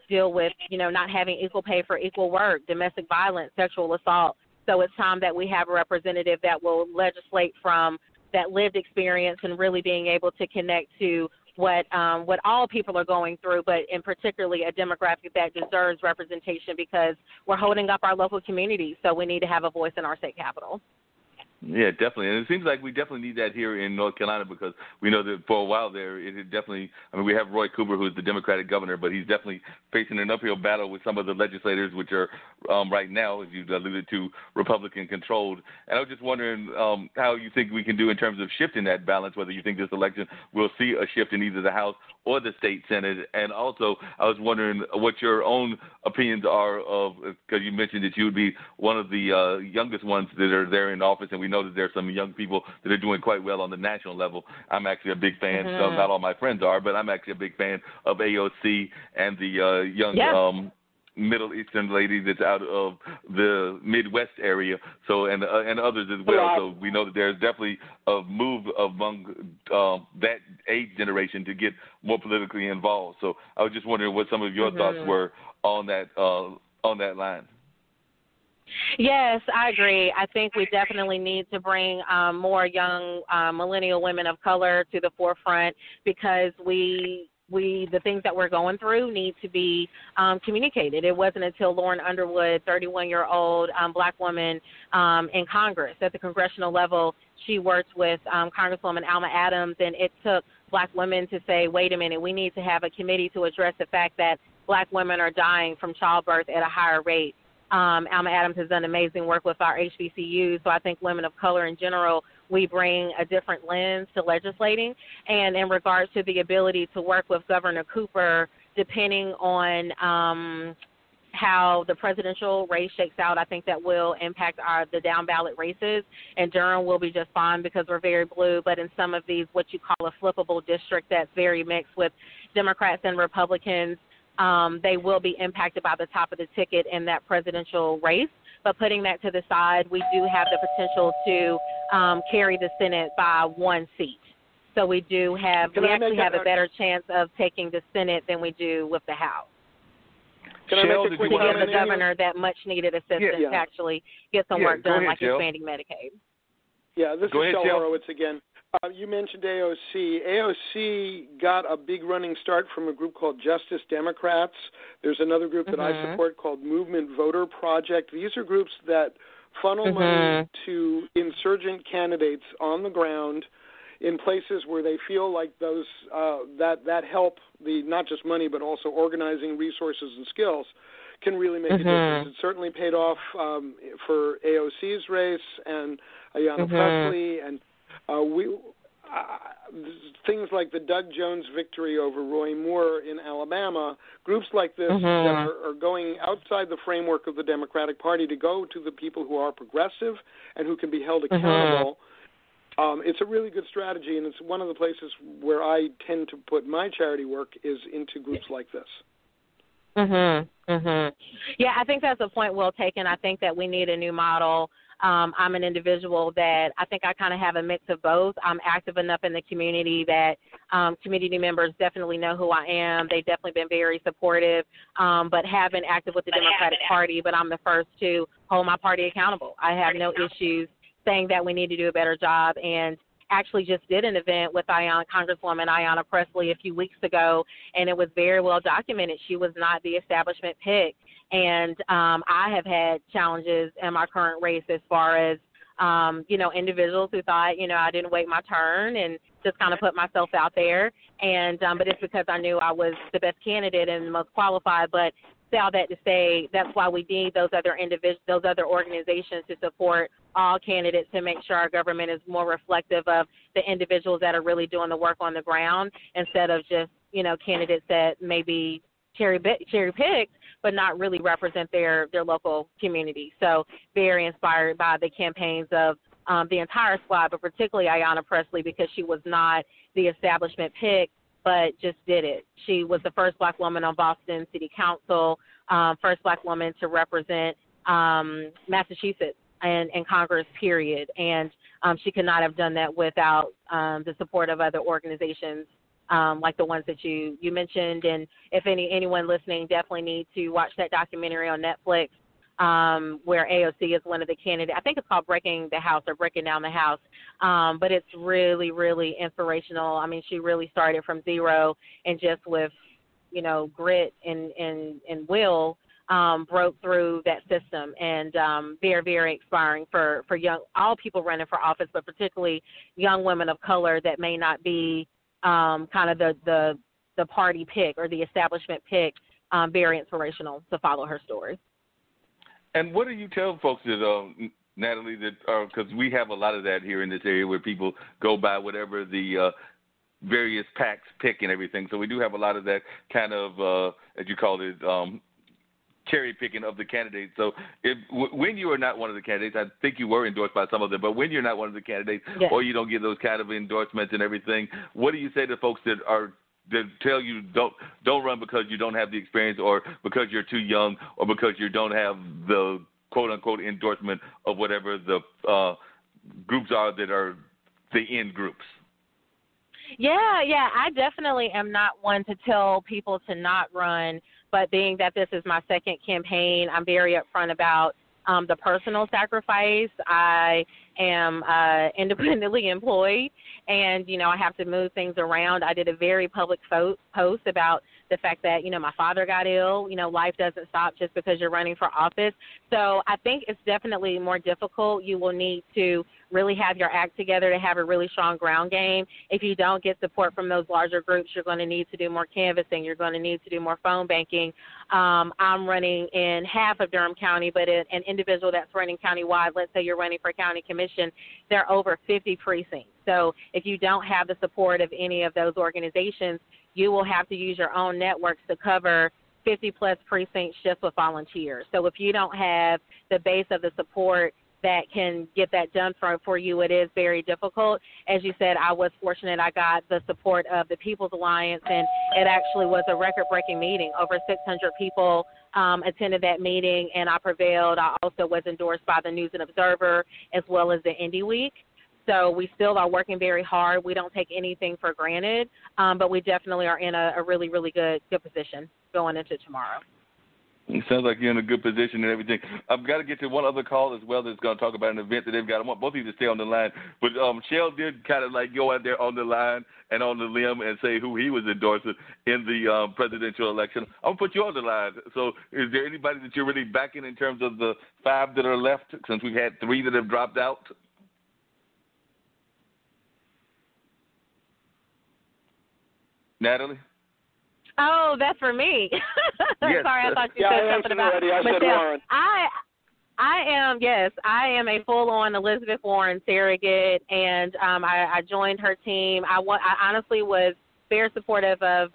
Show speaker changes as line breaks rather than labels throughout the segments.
deal with, not having equal pay for equal work, domestic violence, sexual assault. So it's time that we have a representative that will legislate from that lived experience and really being able to connect to what all people are going through, but in particularly a demographic that deserves representation because we're holding up our local communities. So we need to have a voice in our state capitol.
Yeah, definitely. And it seems like we definitely need that here in North Carolina because we know that for a while there, it definitely, we have Roy Cooper, who's the Democratic governor, but he's definitely facing an uphill battle with some of the legislators, which are right now, as you alluded to, Republican-controlled. And I was just wondering how you think we can do in terms of shifting that balance, whether you think this election will see a shift in either the House or the state Senate. And also, I was wondering what your own opinions are of, because you mentioned that you would be one of the youngest ones that are there in office, and we know that there's some young people that are doing quite well on the national level. I'm actually a big fan, so not all my friends are, but I'm actually a big fan of AOC and the young Middle Eastern lady that's out of the Midwest area, so and others as well. So we know that there's definitely a move among that age generation to get more politically involved. So I was just wondering what some of your thoughts were on that line.
Yes, I agree. I think we definitely need to bring more young millennial women of color to the forefront because the things that we're going through need to be communicated. It wasn't until Lauren Underwood, 31-year-old black woman in Congress, at the congressional level, she worked with Congresswoman Alma Adams, and it took black women to say, wait a minute, we need to have a committee to address the fact that black women are dying from childbirth at a higher rate. Alma Adams has done amazing work with our HBCUs, so I think women of color in general, we bring a different lens to legislating. And in regards to the ability to work with Governor Cooper, depending on how the presidential race shakes out, I think that will impact the down-ballot races. And Durham will be just fine because we're very blue, but in some of these, what you call a flippable district that's very mixed with Democrats and Republicans, they will be impacted by the top of the ticket in that presidential race. But putting that to the side, we do have the potential to carry the Senate by one seat. So we actually have a better chance of taking the Senate than we do with the House.
Can I make a quick comment?
To give the governor that much-needed assistance to actually get some work done, like expanding Medicaid.
Yeah, this is Shel Horowitz again. You mentioned AOC. AOC got a big running start from a group called Justice Democrats. There's another group that I support called Movement Voter Project. These are groups that funnel money to insurgent candidates on the ground in places where they feel like those that help the not just money but also organizing resources and skills can really make a difference. It certainly paid off for AOC's race and Ayanna Pressley and things like the Doug Jones victory over Roy Moore in Alabama, groups like this that are going outside the framework of the Democratic Party to go to the people who are progressive and who can be held accountable. It's a really good strategy, and it's one of the places where I tend to put my charity work is into groups like this.
Yeah, I think that's a point well taken. I think that we need a new model. I'm an individual that I think I kind of have a mix of both. I'm active enough in the community that community members definitely know who I am. They've definitely been very supportive, but have been active with the Democratic Party, but I'm the first to hold my party accountable. I have no issues saying that we need to do a better job, and actually just did an event with Congresswoman Ayanna Pressley a few weeks ago, and it was very well documented. She was not the establishment pick. And I have had challenges in my current race as far as, individuals who thought, I didn't wait my turn and just kind of put myself out there. And but it's because I knew I was the best candidate and the most qualified. But say all that to say, that's why we need those other organizations to support all candidates to make sure our government is more reflective of the individuals that are really doing the work on the ground instead of just, candidates that maybe cherry picked, but not really represent their local community. So very inspired by the campaigns of the entire squad, but particularly Ayanna Pressley because she was not the establishment pick, but just did it. She was the first black woman on Boston City Council, first black woman to represent Massachusetts in Congress, period. And she could not have done that without the support of other organizations like the ones that you mentioned. And if anyone listening definitely need to watch that documentary on Netflix, where AOC is one of the candidates. I think it's called Breaking the House or Breaking Down the House. But it's really, really inspirational. I mean, she really started from zero and just with, grit and will, broke through that system, and very, very inspiring for all people running for office, but particularly young women of color that may not be kind of the party pick or the establishment pick. Very inspirational to follow her story.
And what do you tell folks that, Natalie, that because we have a lot of that here in this area where people go by whatever the various PACs pick and everything. So we do have a lot of that kind of, as you call it, cherry picking of the candidates. So when you are not one of the candidates, I think you were endorsed by some of them, but when you're not one of the candidates, yes, or you don't get those kind of endorsements and everything, what do you say to folks that tell you don't run because you don't have the experience or because you're too young or because you don't have the quote unquote endorsement of whatever the groups are that are the end groups?
Yeah, I definitely am not one to tell people to not run, but being that this is my second campaign, I'm very upfront about the personal sacrifice. I am independently employed, and, I have to move things around. I did a very public post about the fact that, my father got ill. Life doesn't stop just because you're running for office. So I think it's definitely more difficult. You will need to really have your act together to have a really strong ground game. If you don't get support from those larger groups, you're going to need to do more canvassing. You're going to need to do more phone banking. I'm running in half of Durham County, but an individual that's running countywide, let's say you're running for county commission, there are over 50 precincts. So if you don't have the support of any of those organizations, you will have to use your own networks to cover 50-plus precincts just with volunteers. So if you don't have the base of the support that can get that done for you, it is very difficult. As you said, I was fortunate. I got the support of the People's Alliance, and it actually was a record-breaking meeting. Over 600 people attended that meeting, and I prevailed. I also was endorsed by the News and Observer as well as the Indie Week. So we still are working very hard. We don't take anything for granted, but we definitely are in a really, really good position going into tomorrow.
It sounds like you're in a good position and everything. I've got to get to one other call as well that's going to talk about an event that they've got. I want both of you to stay on the line. But Shell did kind of like go out there on the line and on the limb and say who he was endorsing in the presidential election. I'm going to put you on the line. So is there anybody that you're really backing in terms of the 5 that are left, since we've had 3 that have dropped out? Natalie?
Oh, that's for me.
Yes.
Sorry, I thought you said something about
Warren.
I am a full-on Elizabeth Warren surrogate, and I joined her team. I honestly was very supportive of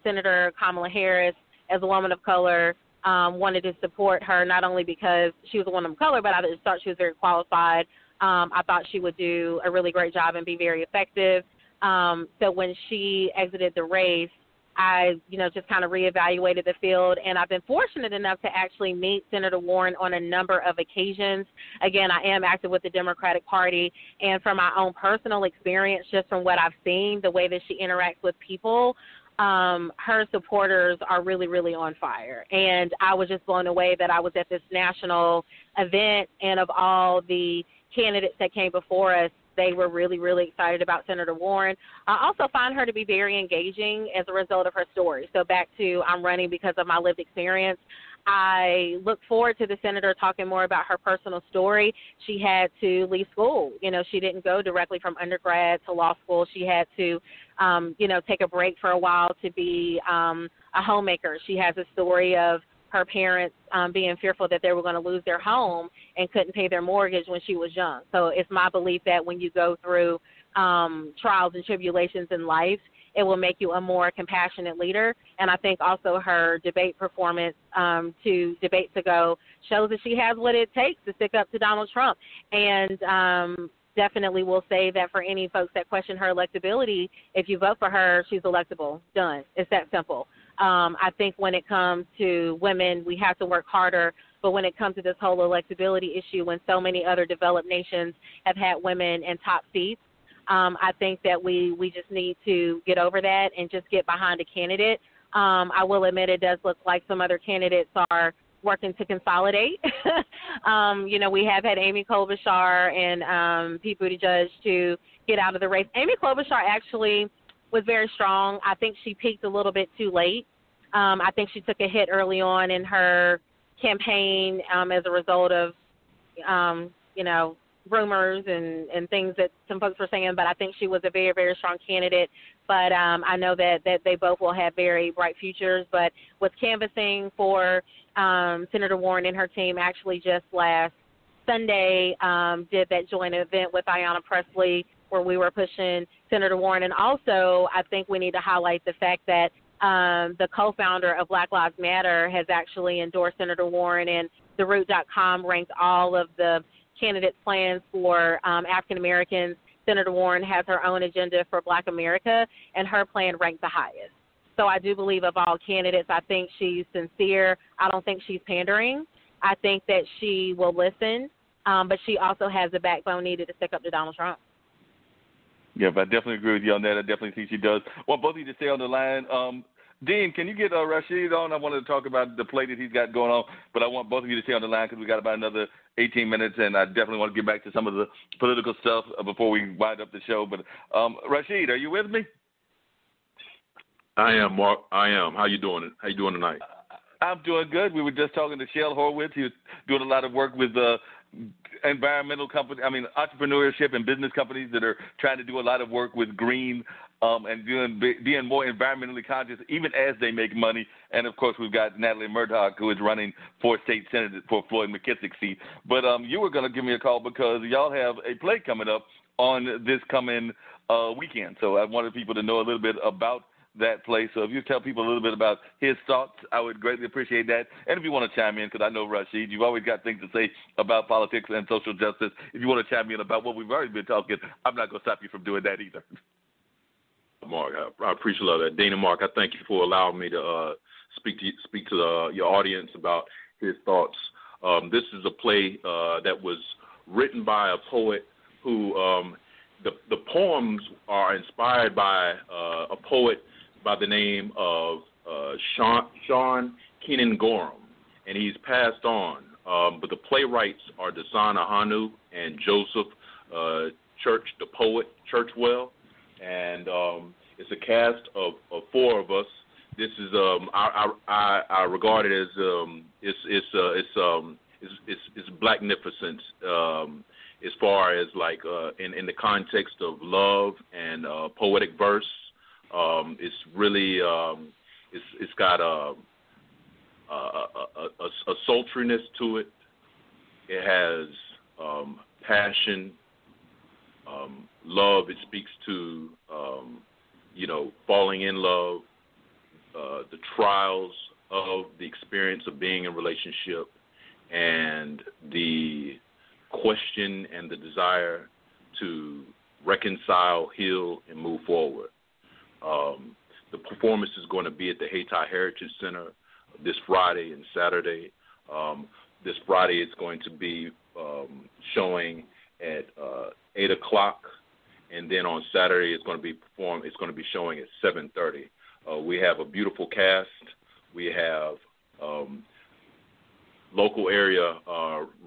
Senator Kamala Harris as a woman of color. Wanted to support her not only because she was a woman of color, but I just thought she was very qualified. I thought she would do a really great job and be very effective. So when she exited the race, I, just kind of reevaluated the field, and I've been fortunate enough to actually meet Senator Warren on a number of occasions. Again, I am active with the Democratic Party, and from my own personal experience, just from what I've seen, the way that she interacts with people, her supporters are really, really on fire. And I was just blown away that I was at this national event, and of all the candidates that came before us, they were really, really excited about Senator Warren. I also find her to be very engaging as a result of her story. So back to I'm running because of my lived experience. I look forward to the senator talking more about her personal story. She had to leave school. She didn't go directly from undergrad to law school. She had to, take a break for a while to be a homemaker. She has a story of her parents being fearful that they were going to lose their home and couldn't pay their mortgage when she was young. So it's my belief that when you go through trials and tribulations in life, it will make you a more compassionate leader. And I think also her debate performance 2 debates ago shows that she has what it takes to stick up to Donald Trump. And definitely will say that for any folks that question her electability, if you vote for her, she's electable. Done. It's that simple. I think when it comes to women, we have to work harder. But when it comes to this whole electability issue, when so many other developed nations have had women in top seats, I think that we just need to get over that and just get behind a candidate. I will admit it does look like some other candidates are working to consolidate. We have had Amy Klobuchar and Pete Buttigieg to get out of the race. Amy Klobuchar actually was very strong. I think she peaked a little bit too late. I think she took a hit early on in her campaign as a result of, rumors and things that some folks were saying, but I think she was a very, very strong candidate. But I know that they both will have very bright futures. But was canvassing for Senator Warren and her team actually just last Sunday, did that joint event with Ayanna Pressley where we were pushing Senator Warren. And also I think we need to highlight the fact that the co-founder of Black Lives Matter has actually endorsed Senator Warren, and TheRoot.com ranked all of the candidates' plans for African Americans. Senator Warren has her own agenda for Black America, and her plan ranked the highest. So I do believe of all candidates, I think she's sincere. I don't think she's pandering. I think that she will listen, but she also has the backbone needed to stick up to Donald Trump.
Yeah, but I definitely agree with you on that. I definitely think she does. I want both of you to stay on the line. Dean, can you get Rashid on? I wanted to talk about the play that he's got going on, but I want both of you to stay on the line because we got about another 18 minutes, and I definitely want to get back to some of the political stuff before we wind up the show. But Rashid, are you with me?
I am, Mark. I am. How you doing? How you doing tonight?
I'm doing good. We were just talking to Shell Horowitz. He was doing a lot of work with environmental companies, entrepreneurship and business companies that are trying to do a lot of work with green and being more environmentally conscious, even as they make money. And, of course, we've got Natalie Murdock, who is running for state senate for Floyd McKissick's seat. But you were going to give me a call because y'all have a play coming up on this coming weekend. So I wanted people to know a little bit about that play. So if you tell people a little bit about his thoughts, I would greatly appreciate that. And if you want to chime in, because I know, Rashid, you've always got things to say about politics and social justice. If you want to chime in about what we've already been talking, I'm not going to stop you from doing that either.
Mark, I appreciate that. Dean and Marc, I thank you for allowing me to speak to your audience about his thoughts. This is a play that was written by a poet who the poems are inspired by a poet by the name of Sean Keenan Gorham, and he's passed on. But the playwrights are Dasana Hanu and Joseph Church, the poet, Churchwell, and it's a cast of four of us. This is I regard it as it's blacknificence as far as like in the context of love and poetic verse. It's really it's got a sultriness to it. It has passion, love. It speaks to falling in love, the trials of the experience of being in a relationship, and the question and the desire to reconcile, heal, and move forward. The performance is going to be at the Hayti Heritage Center this Friday and Saturday. This Friday it's going to be showing at 8 o'clock, and then on Saturday it's going to be showing at 7:30. We have a beautiful cast. We have local area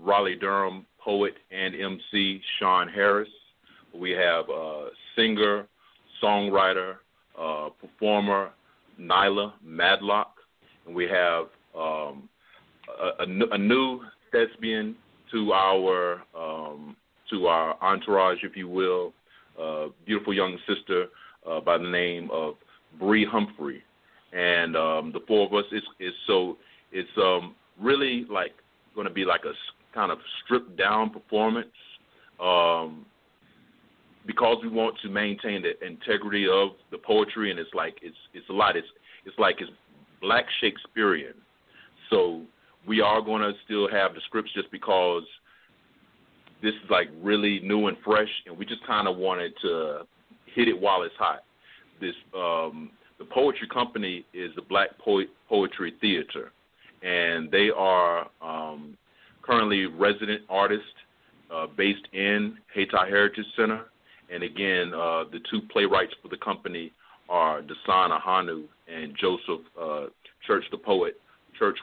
Raleigh-Durham poet and MC Sean Harris. We have singer, songwriter, performer Nyla Madlock, and we have a new thespian to our entourage, if you will, beautiful young sister by the name of Bree Humphrey, and the four of us. It's really like going to be like a kind of stripped down performance, because we want to maintain the integrity of the poetry, and it's like Black Shakespearean. So we are going to still have the scripts just because this is like really new and fresh, and we just kind of wanted to hit it while it's hot. This the poetry company is the Black Poetry Theater, and they are currently resident artists based in Hayti Heritage Center, And again, the two playwrights for the company are Dasan Ahanu and Joseph Church the Poet. Church